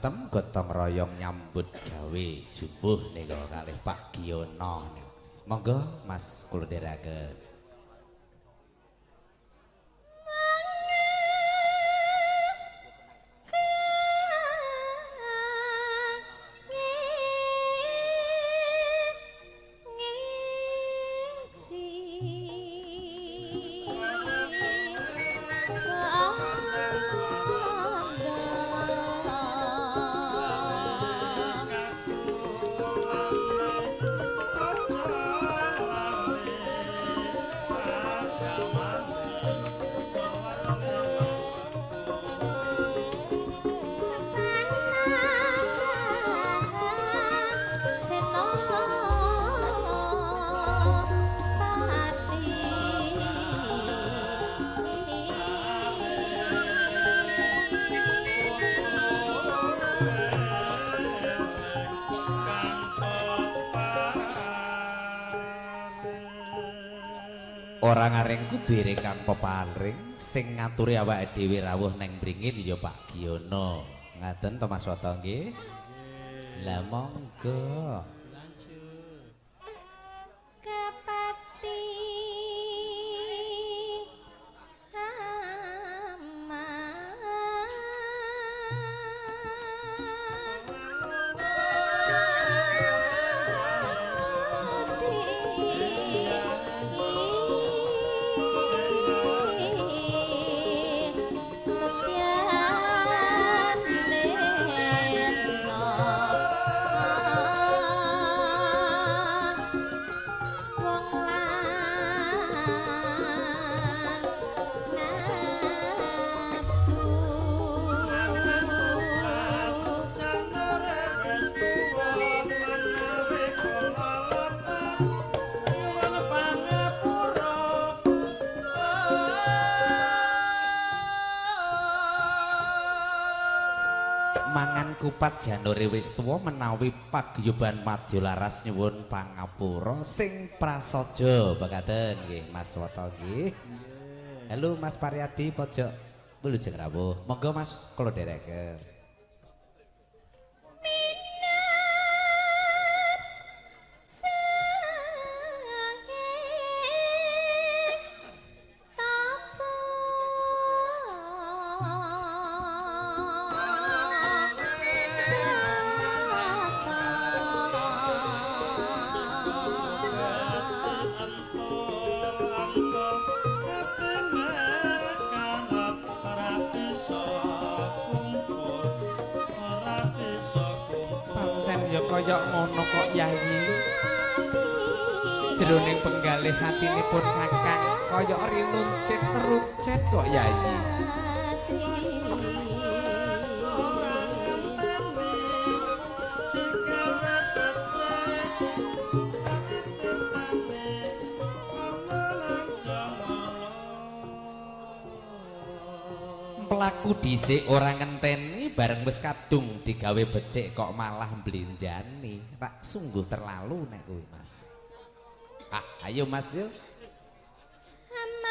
ngantem gotong royong nyambut gawe jumbuh nika kalih Pak Giono. Monggo Mas kula dherekaken. Orang aring kubere kang peparing sing ngaturi awake dhewe rawuh neng mringin ya Pak Giono. Ngaten to Mas Woto nggih. Lah monggo. Kepati mangan kupat janure wis tuwa menawi paguyuban madya laras nyuwun pangapura sing prasaja mekaten nggih Mas Woto nggih. Halo Mas Paryadi pojok Wilujeng rawuh. Monggo Mas kula dherekaken. Kaya ngono kok Yayi. Jroning penggalih hatinipun Kakang kaya rinuncit-runcit kok Yayi. Pelaku dhisik ora ngenteni bareng wis kadung digawe becik kok malah mblenjani. Pak sungguh terlalu nek kuwi Mas. Ah, ayo Mas yo. Ah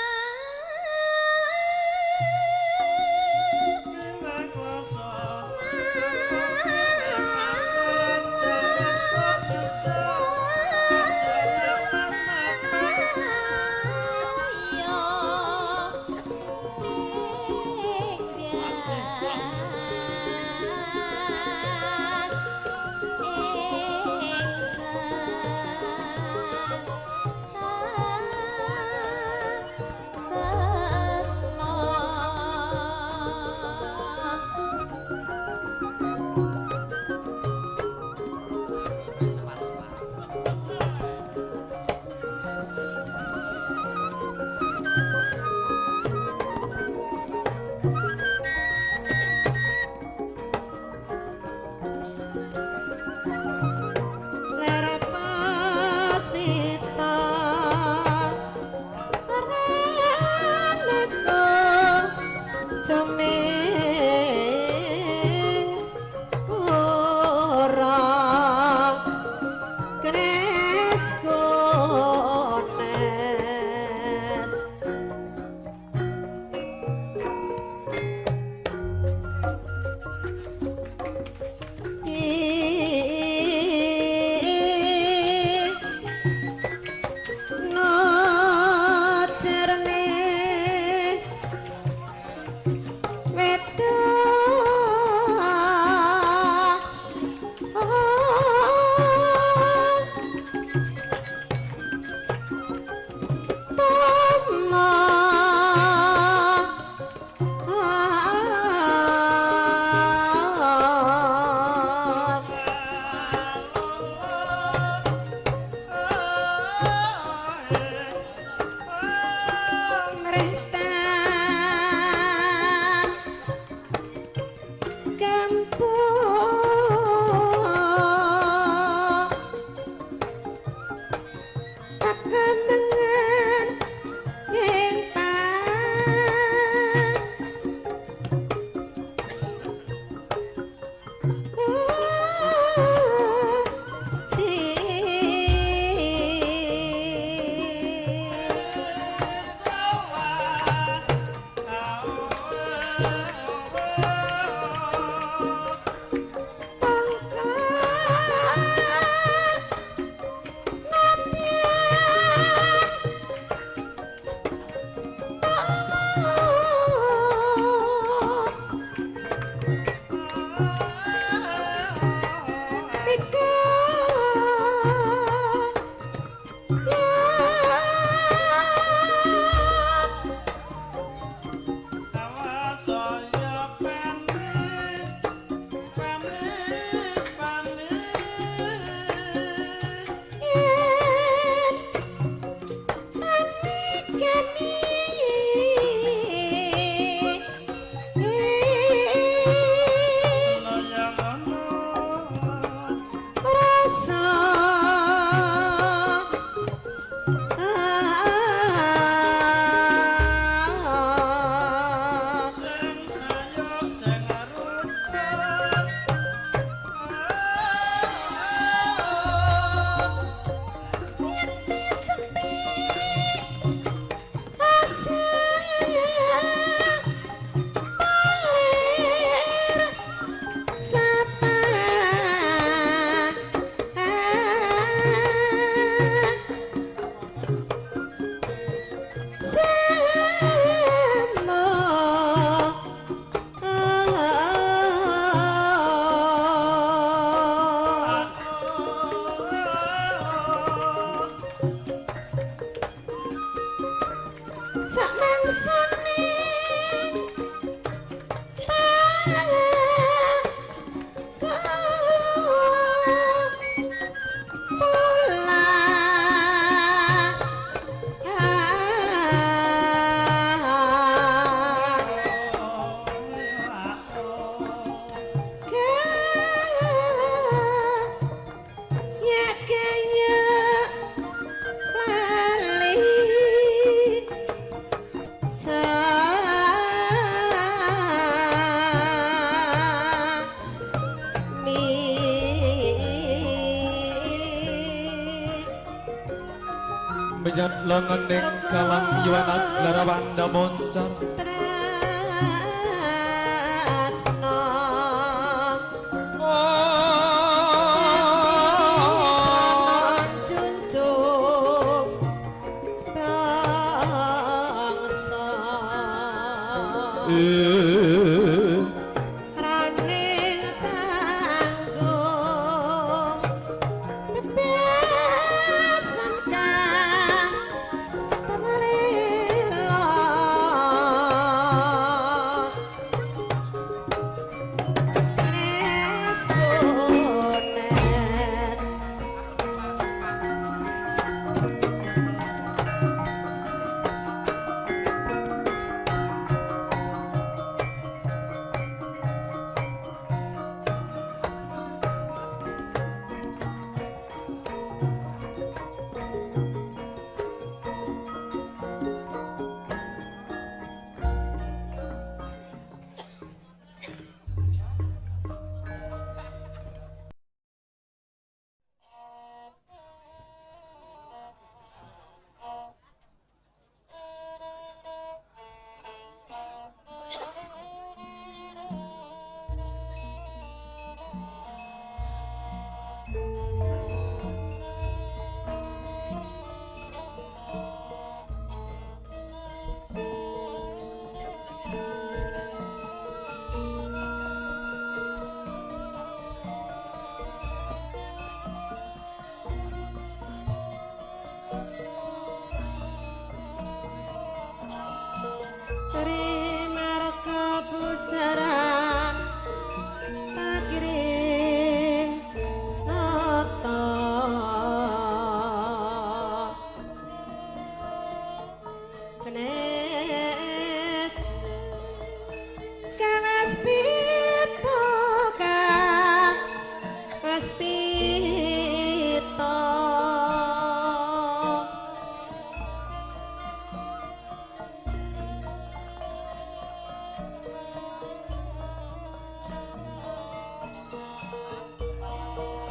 Menjat lengening kalang yuwana larawanda moncar tresno junjung bangsa raning tanggung bebasan kang temerila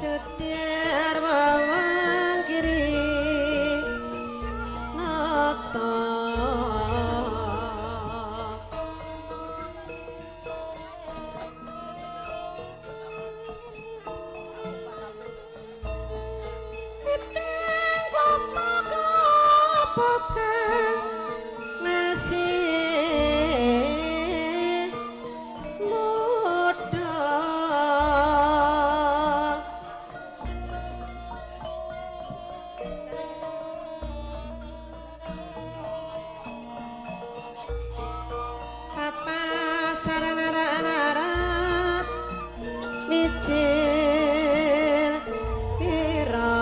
Setiar bawang kiri nata Miteng kelompok kang masih muda Papa sarang-arang micin kira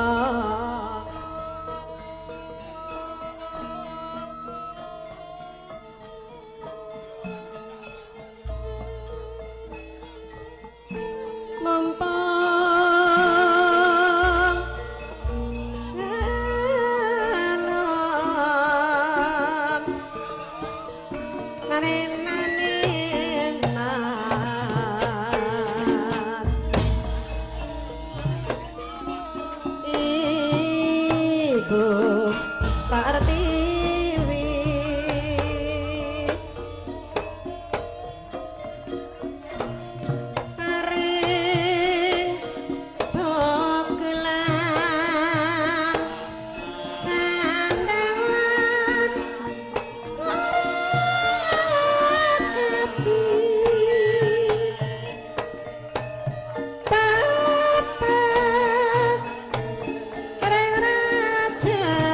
mumpung alam manen-manenan Ibu Pertiwi paring bogelan sandangan ngarapi Papa ring raja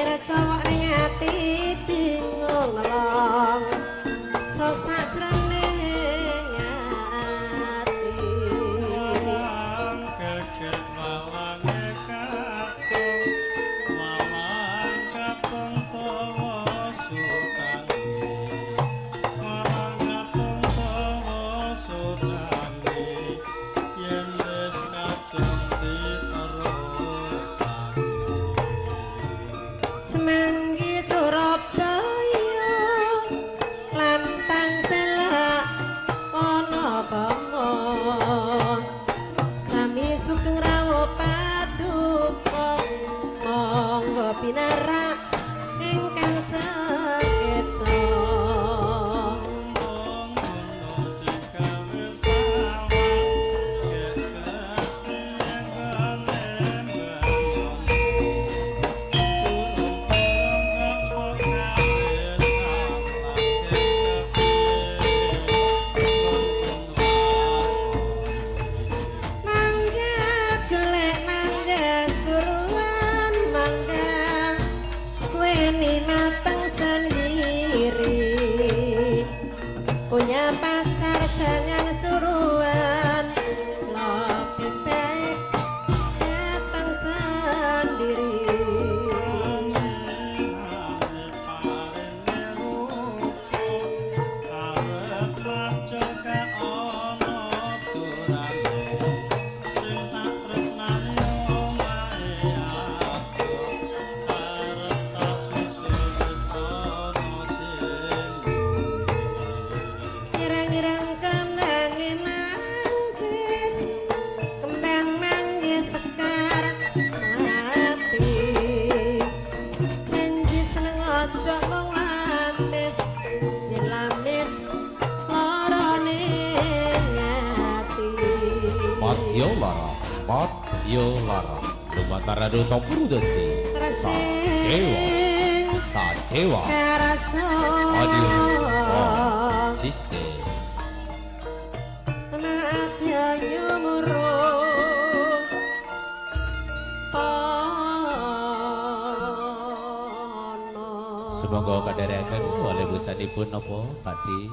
Yen cowok ning ati bingung nelong sosak jroning ati Keket malang katung malang katung tawa sutangi malang katung tawa sutangi yen wis kadung diterusake Semanggi Surabaya lantang belak ana bangun sami sugeng rawuh paduka monggo pinarak ingkang sekeca mangga golek mangga suruhan mangga weni mateng sendiri punya pacar jangan suruhan lebih baik datang sendiri ireng-ireng kembang manggis kembang manggis sekar hati janji seneng ojo mung lamis yen lamis lara ning ati Madya lara lumantar adu tompuru dadi Sadewa karasa Siste madya yumurung ana semoga kadherekaken oleh busanipun napa Pakdi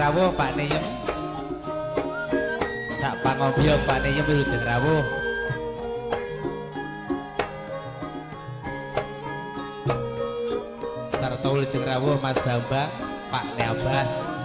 rawuh Pak Niyem. Sak pangobyo Pak Niyem wilujeng rawuh. Sarta wilujeng rawuh Mas Bambang, Pak Neabas.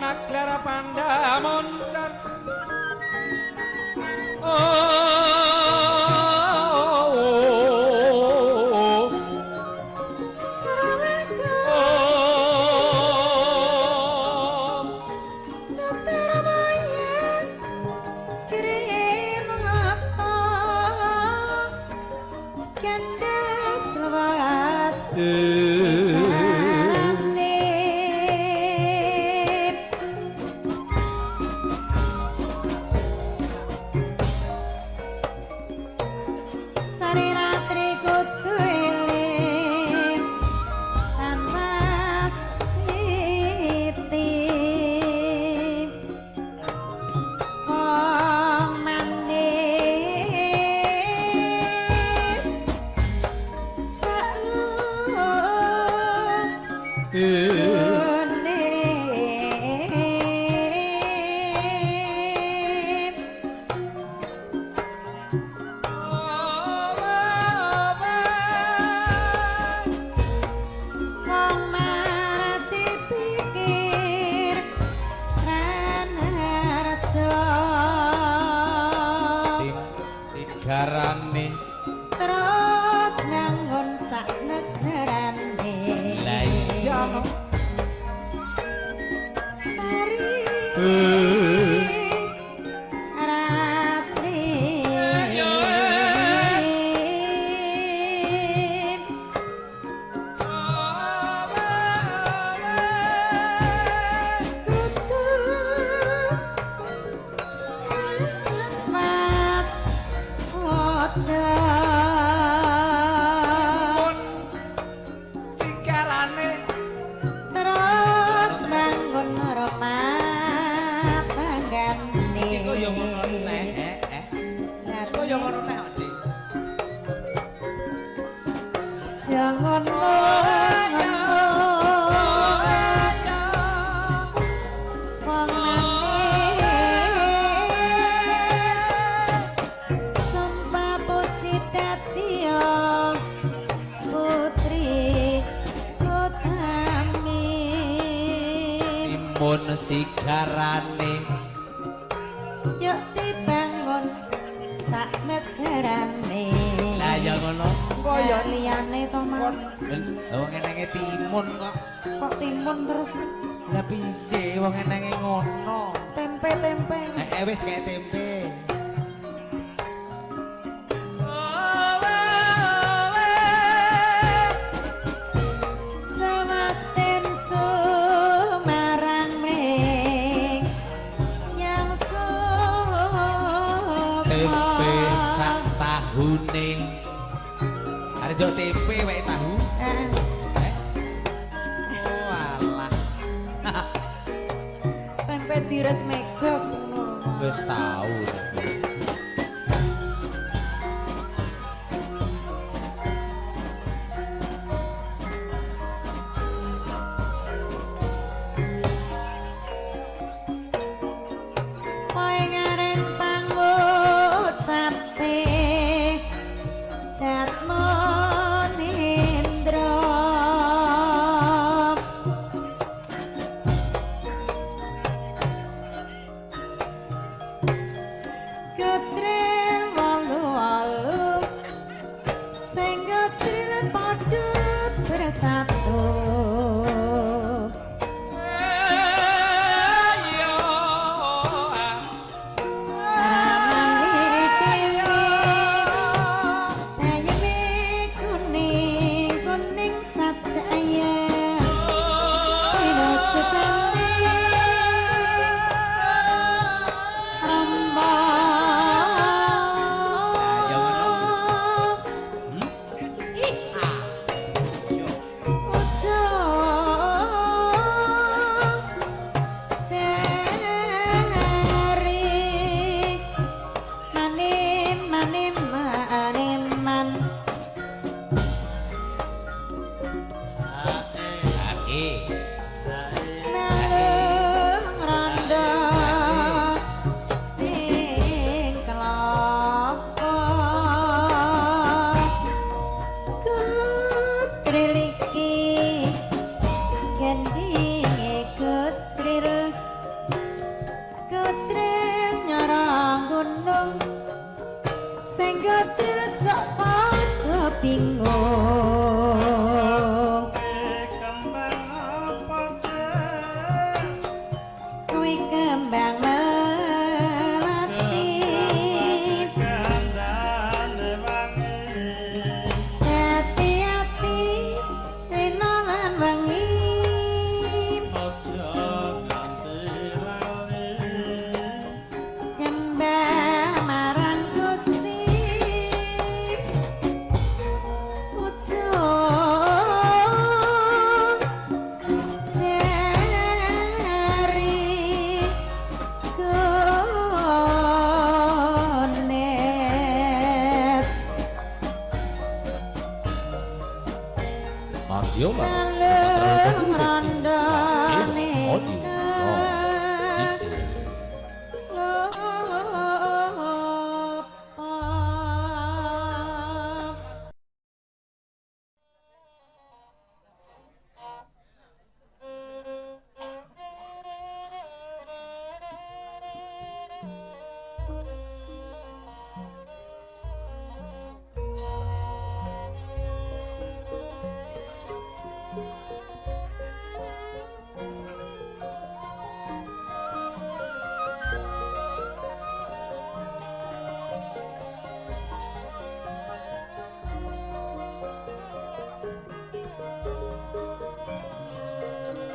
Nagara Pandamoncan Sare Garane terus nganggon sak negarane la iya sari ratri mas sigarane terus nganggon rumah tanggane iki kok yo ngono nek kok yo ngono nek Dik jangan mun sigarane yuk dibangun sak negarane lah ya ngono kaya liyane to Mas wong enenge timun kok timun terus lah piye wong enenge ngono tempe-tempe wis kayak tempe tahune are jo tempe wae tahu oh alah tempe dires megos ngono wis tahu Madya Laras Dalem randane Sister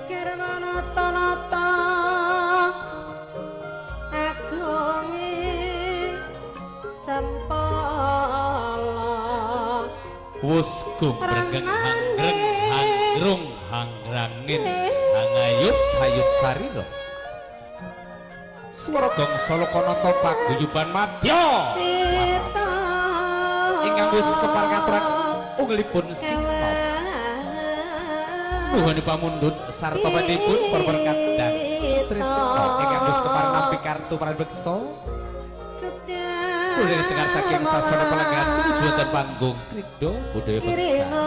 Kirmanata-nata agungi cempala wus gumbrengeng hanggreng hanggrung hangrangin hangayut hayut sarira swara gangsa lokanata paguyuban madya ingkang wis keparengaturan unglipun sintop nuhun pamundhut sarta pandhipun perberkat dan sutresna ingkang wis kepareng nampi kartu prabeksa Budaya cengar saking sasana pelanggan menuju wonten panggung krida budaya bangsa.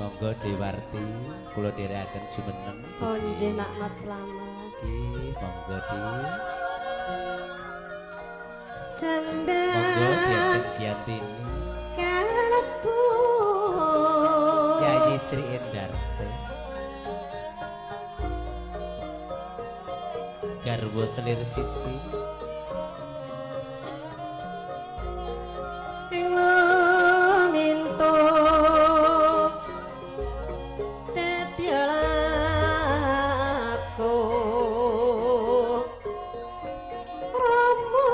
Monggo Dewarti kula dherekaken jumeneng. Oh nggih Nak Mat selamat. Nggih, monggo Di. Sembah Monggo diajeng Giantini. kalebu Yayi Sri Endarse. Garwa Selir Siti. minto tetialaku Rama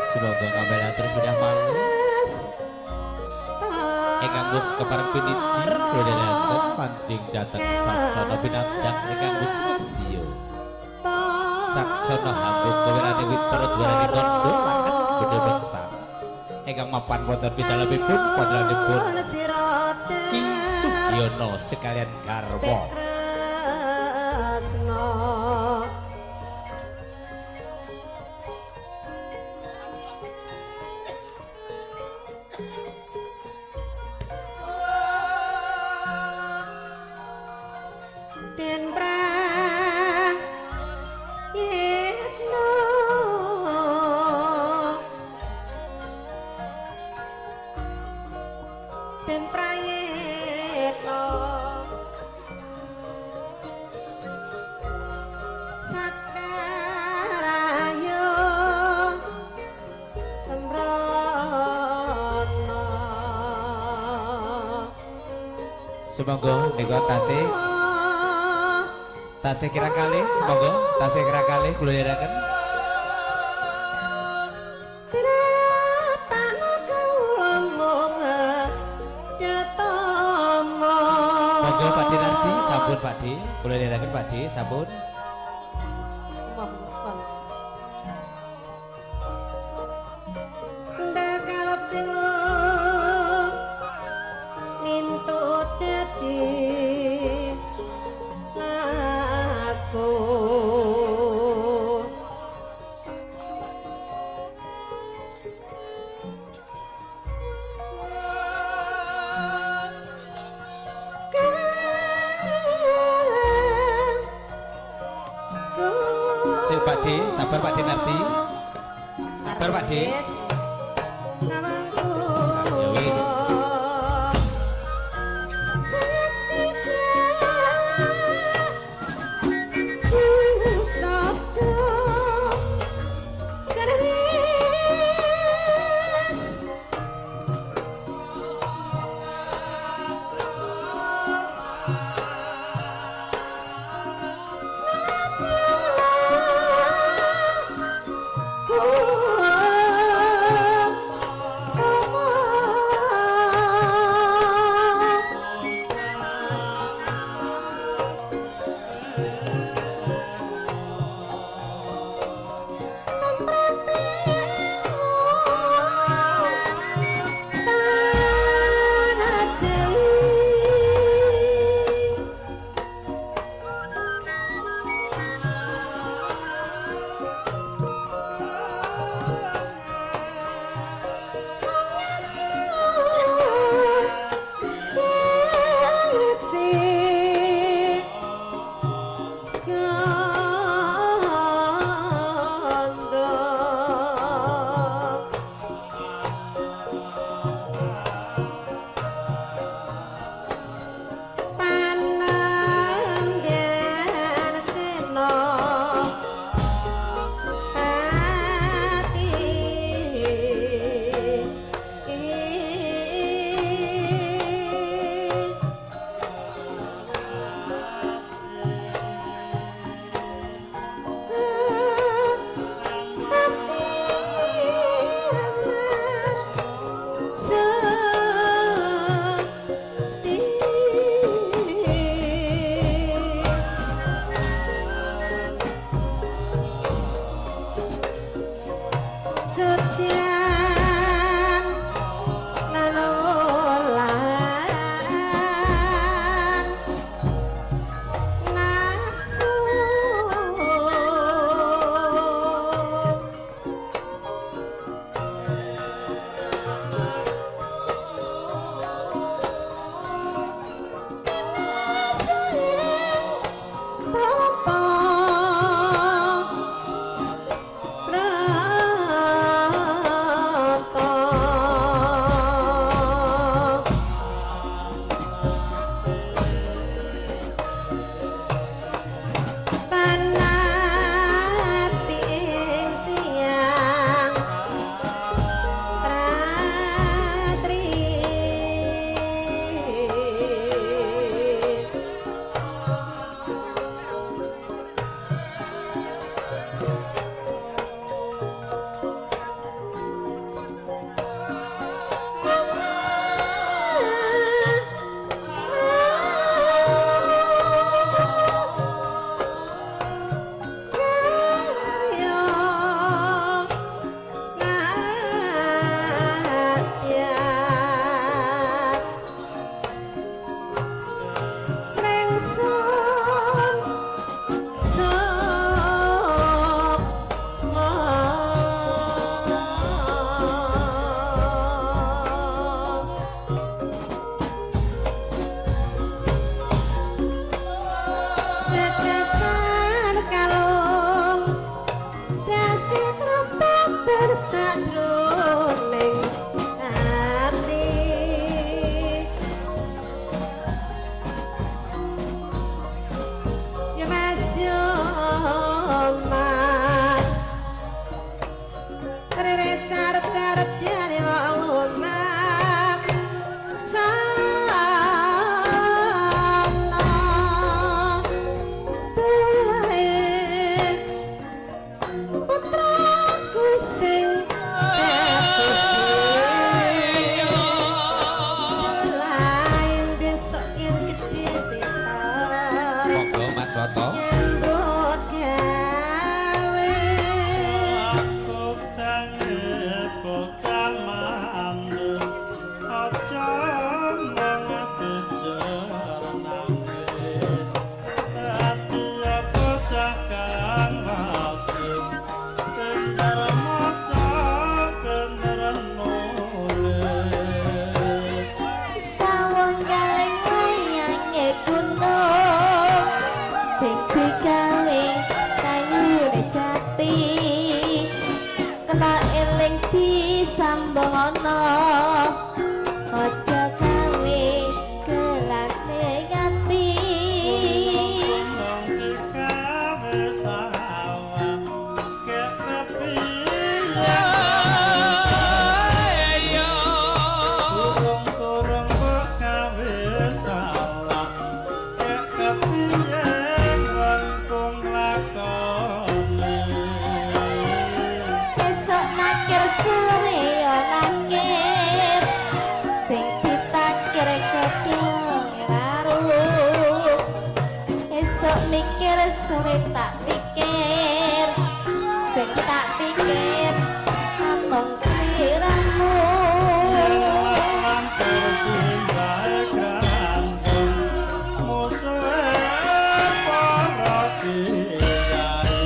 Semoga ngambil atur sudah malu. Ingkang wis kepareng piniji kula dherekaken pancing dhateng sasana pinajang ingkang wis sedya. Saksana hambung kawirane wicara dwarani kandha lan bodho beksan. Ingkang mapan wonten pitalemipun padhalanipun Ki Sugiono sekalian garwa. Den prayitna Den prayitna Sakaraya sembrana Semoga nika tasih kira kali, monggo tasih kira kali kula dherekaken. Monggo Pakde Nardi, sampun Pakde, kula dherekaken Pakde, sampun. Mintut dadi aku Sik Pakde, sabar Pakde Nardi. Sabar Pakde. Ya wis. kang wasis pinter maca pinter nulis sawang kaleng wayange gunung sing digawe kayu jati kena eling disambung ana aja gawe gelane ati nang digawe sawah kek kepiye turung kok gawe salah kek kepiye langkung lakone esok nakir sore yo nakir sing ditakir kodhong karo esok mikir sore tak pikir sing tak pikir among sirahmu lampir simbahe grandong musuhe para kiai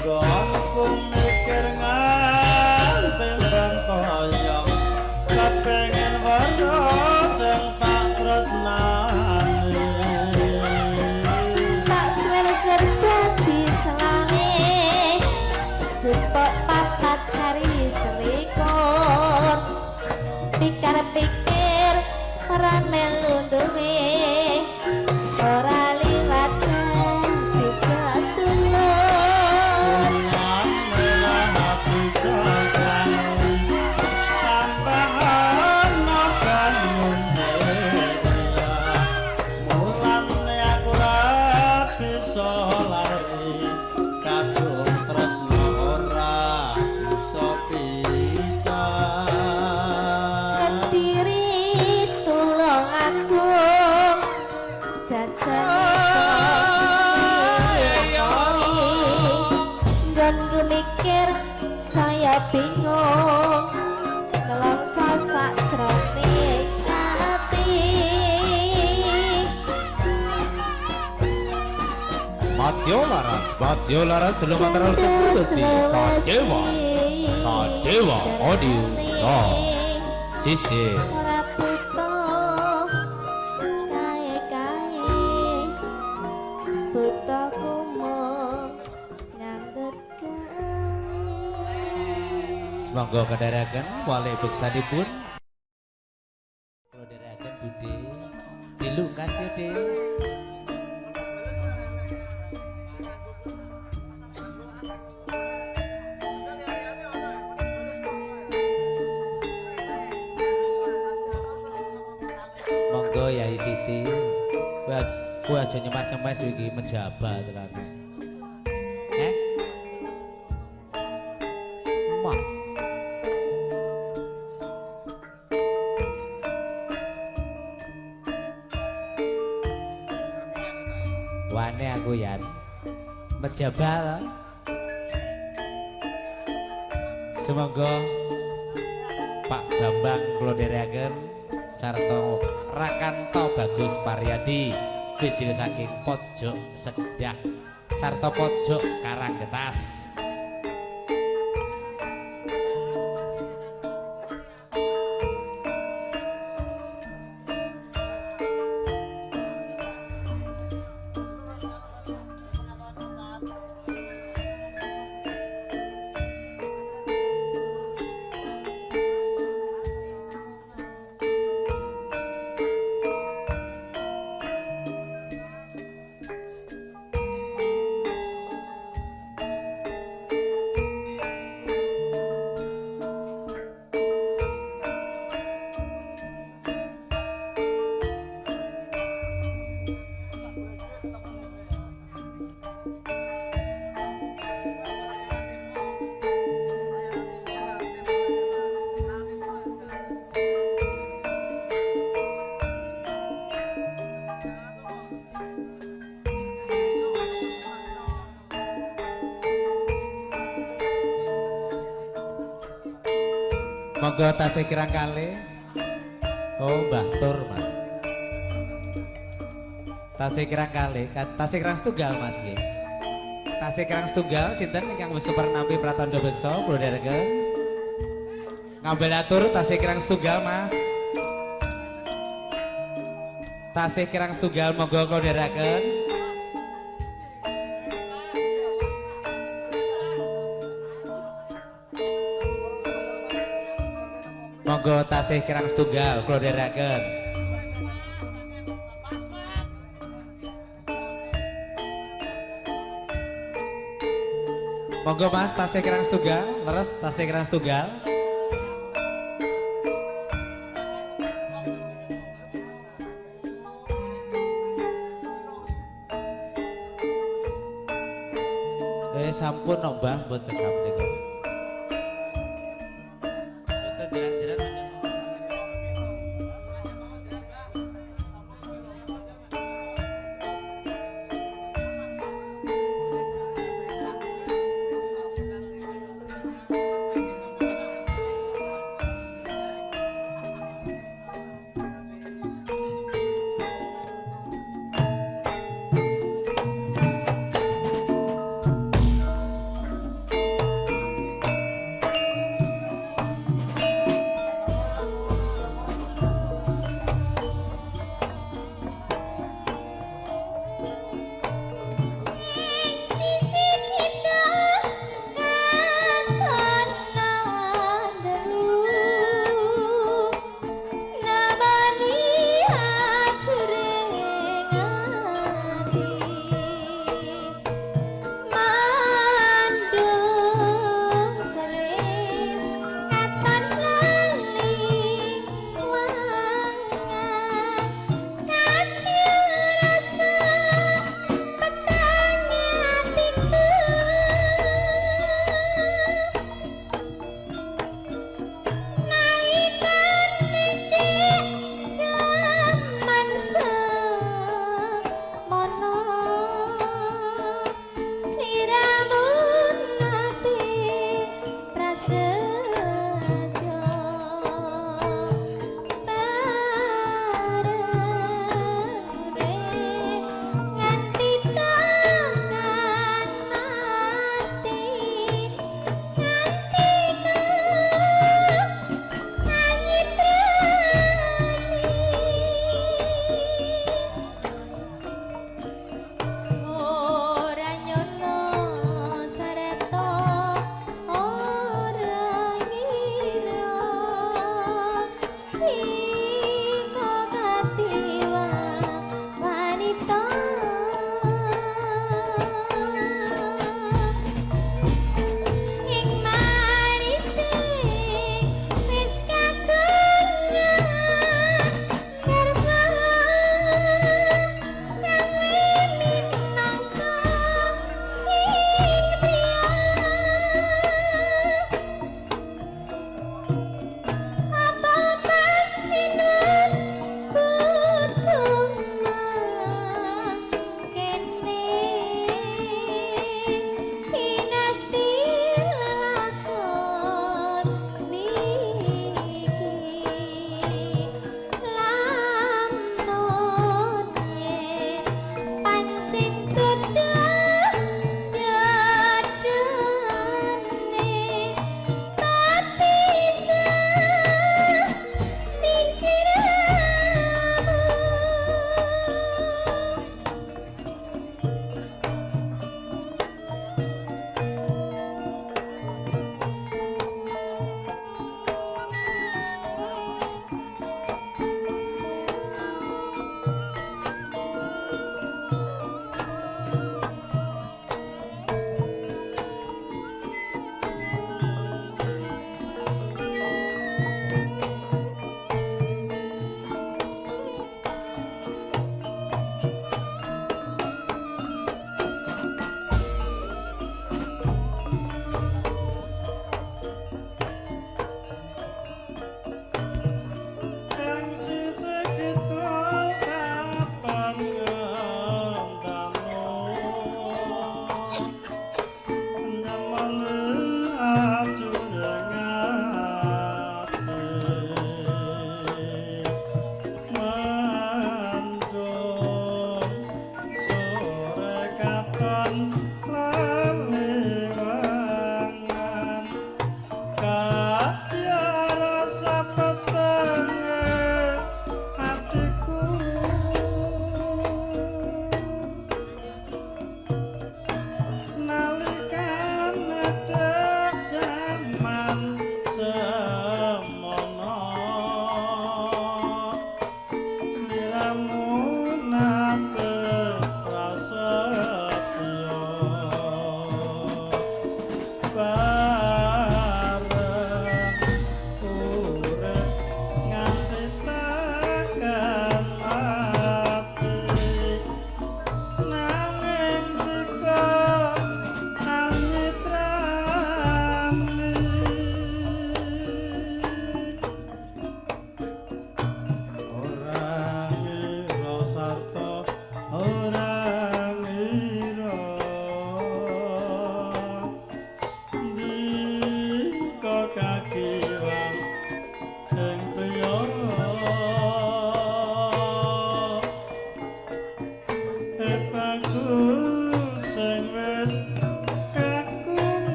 gonku mikir nganti bengkoyong kepengen warga sing tak tresnani tak swer-swer dadi selame jupuk papat hari selikur pikir-pikir ora melu duwe ora liwat bisa dulur Alhamdulillah hati sakang tambahan makan mulane aku ora bisa lari kadung tresno ora bisa pisan Kediri tulung agung jajan nggonku mikir saya bingung nelongso sak jroning ati Madyo Laras belum antara produksi Sadewa Audio System. ora butuh kae-kae butuh kumuk ngandut gawe Semoga kedarakan wali beksanipun kedarakan Bude dilungkas ya De. Monggo Yai Siti kowe aja nyemas-nyemas iki menjabat tenan. Mah wane aku Yan menjabat semoga Pak Bambang kula dherekaken sarta Rakanto Bagus Paryadi bijil saking pojok Sedah sarta pojok Karanggetas. Monggo tasih kirang kalih. Oh, Mbah Tur, Mas. Tasih kirang kalih, tasih kirang setunggal, Mas nggih. tasih kirang setunggal sinten ingkang wis kepareng nampi pratandha beksa kula dherekaken. Ngambil atur tasih kirang setunggal Mas. Tasih kirang setunggal monggo kula dherekaken. Monggo tasih kirang setunggal kula dherekaken. Monggo Mas tasih kirang setunggal, leres tasih kirang setunggal. Sampun no Mbah mbok cekap niku. Beto jiran-jiran.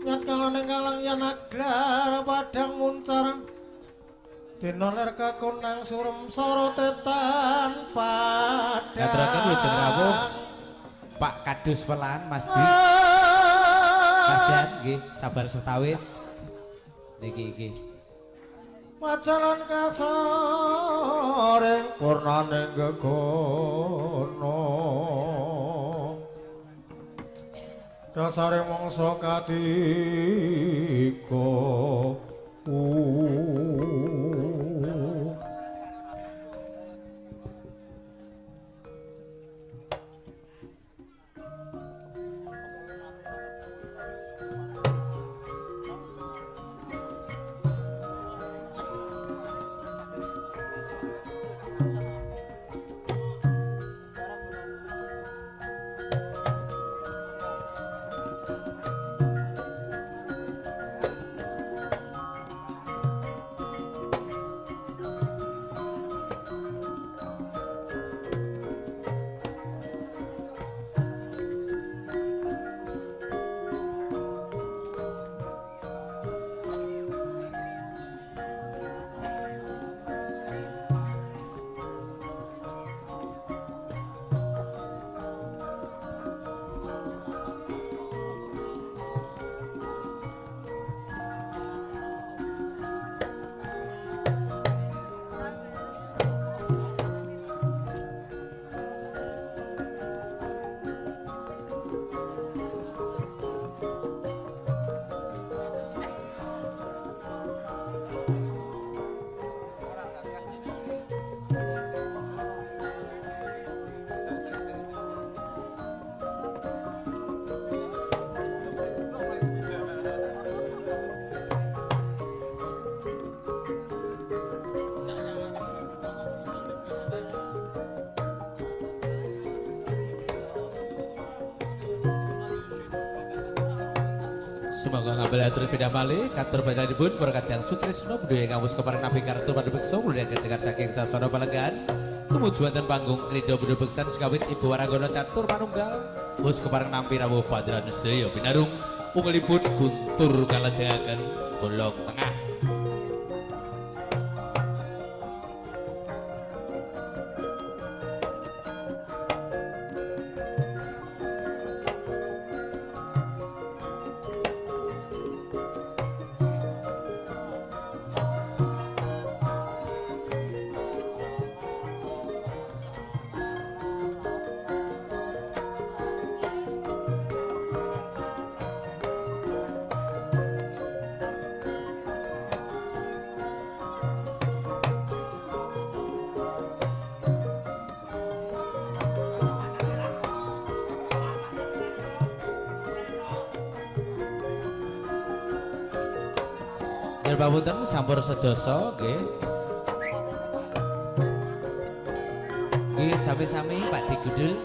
nyat kalane kalang yen aglar padang muncar dina ler kakunang surem sorotetan padang ngaturaken Lujeng Rawuh Pak Kadus pelan Mas Di Mas Jan nggih sabar setawis niki iki wajalan kasaring purnane gegono dasare mangsa katiga Semoga ngambil atur video malih kantor panjenenganipun berkat yang sutresno budaya kamus kepareng nabi kartu pada bekso mulai kecengar saking sasana Palenggan tumuju wonten panggung krida budaya beksan sekawit Ibu Waranggono catur manunggal mus kepareng nampi rawuh padran sedaya binarung ungelipun guntur kalajengaken bolong tengah. Papunten sampur sedasa nggih. Nggih sami-sami Pak Digudul.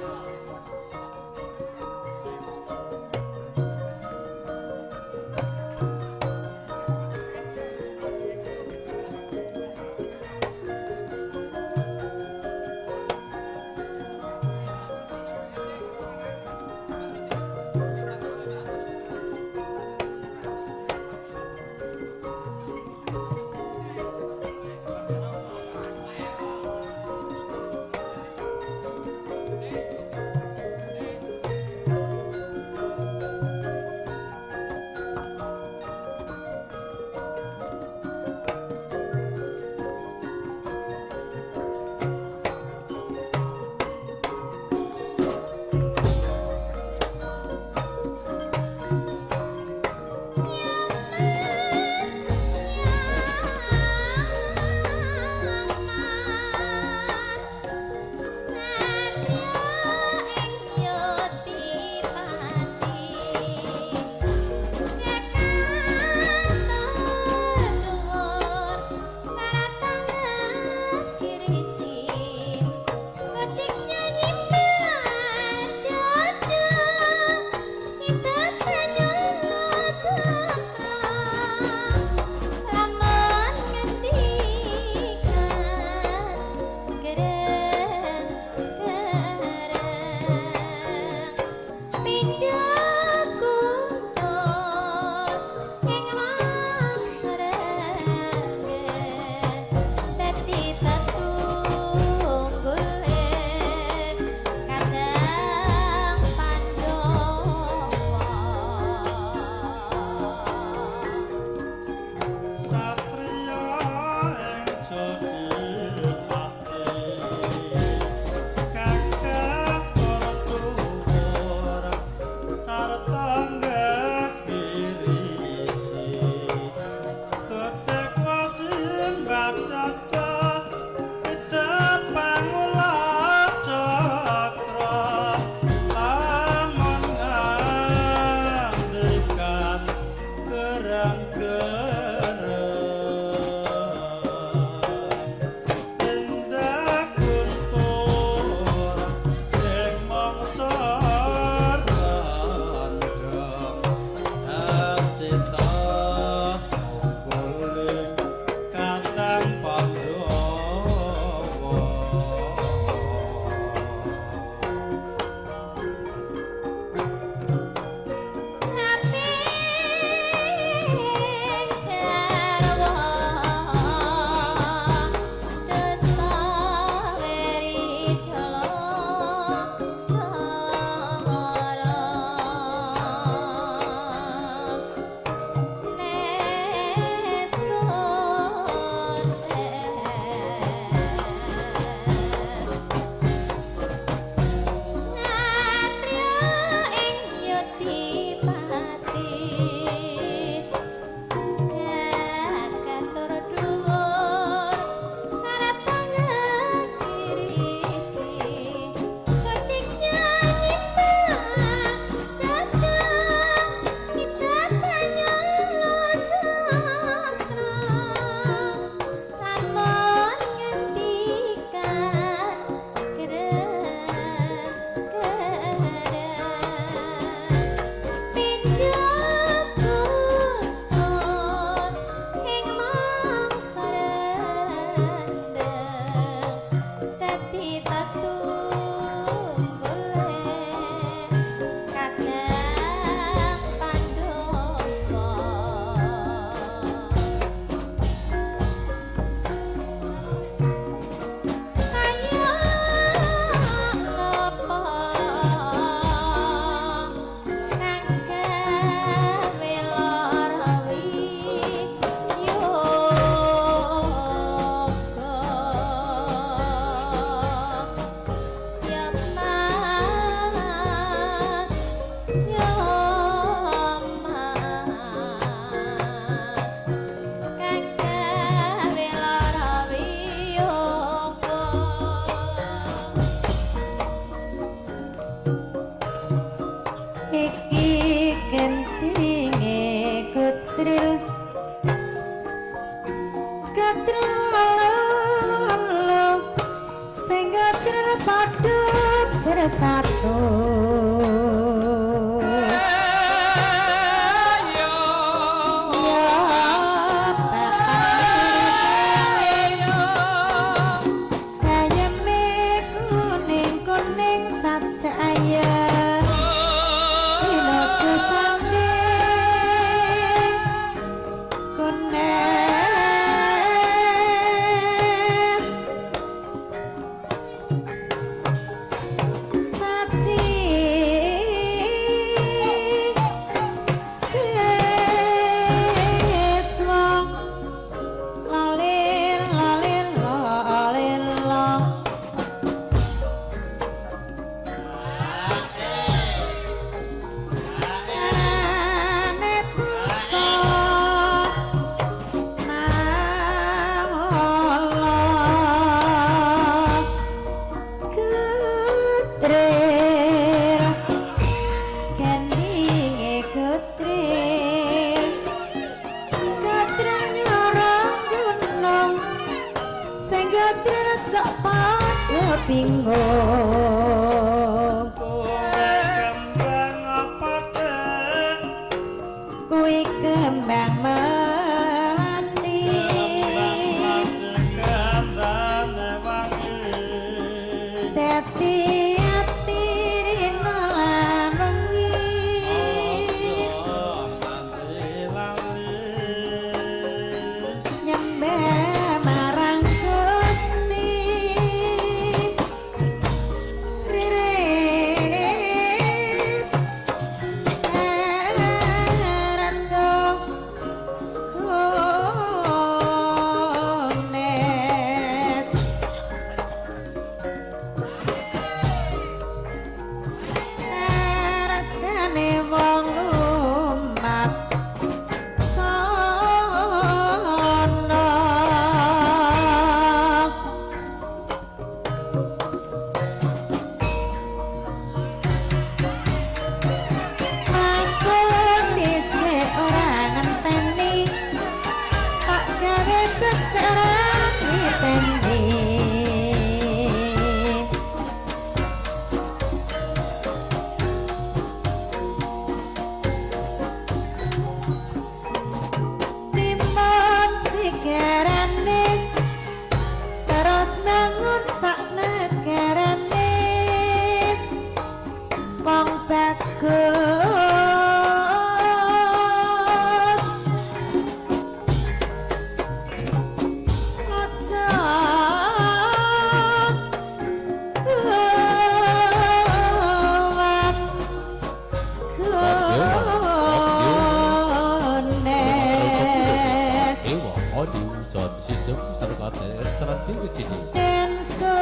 audio sound system serta sini. tenso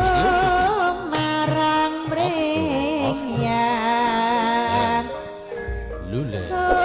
marang brengyan Lule. so